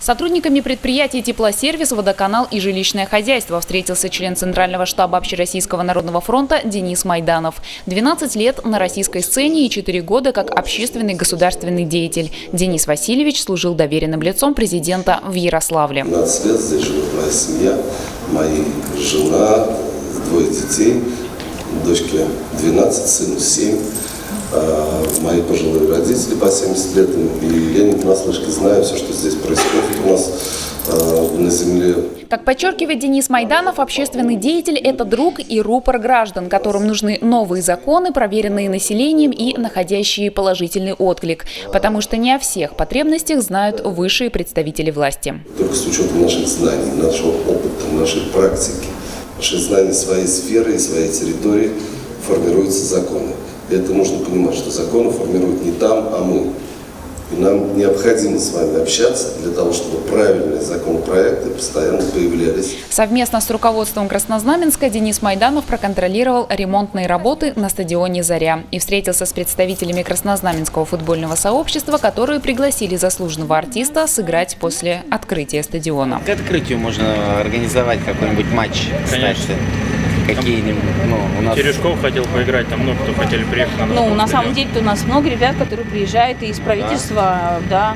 С сотрудниками предприятий «Теплосервис», «Водоканал» и «Жилищное хозяйство» встретился член Центрального штаба Общероссийского народного фронта Денис Майданов. 12 лет на российской сцене и 4 года как общественный государственный деятель. Денис Васильевич служил доверенным лицом президента в Ярославле. 12 лет здесь живет моя семья, моя жена, 2 детей, дочке 12, сыну 7. Мои пожилые родители по 70 лет, и я не понаслышке знаю все, что здесь происходит у нас на земле. Как подчеркивает Денис Майданов, общественный деятель – это друг и рупор граждан, которым нужны новые законы, проверенные населением и находящие положительный отклик. Потому что не о всех потребностях знают высшие представители власти. Только с учетом наших знаний, нашего опыта, нашей практики, наших знаний своей сферы и своей территории формируются законы. И это нужно понимать, что законы формируют не там, а мы. И нам необходимо с вами общаться для того, чтобы правильные законопроекты постоянно появлялись. Совместно с руководством Краснознаменска Денис Майданов проконтролировал ремонтные работы на стадионе «Заря» и встретился с представителями Краснознаменского футбольного сообщества, которые пригласили заслуженного артиста сыграть после открытия стадиона. К открытию можно организовать какой-нибудь матч, кстати. Какие-нибудь, у нас... Терешков хотел поиграть, там много кто хотели приехать на на самом деле у нас много ребят, которые приезжают и из правительства, да.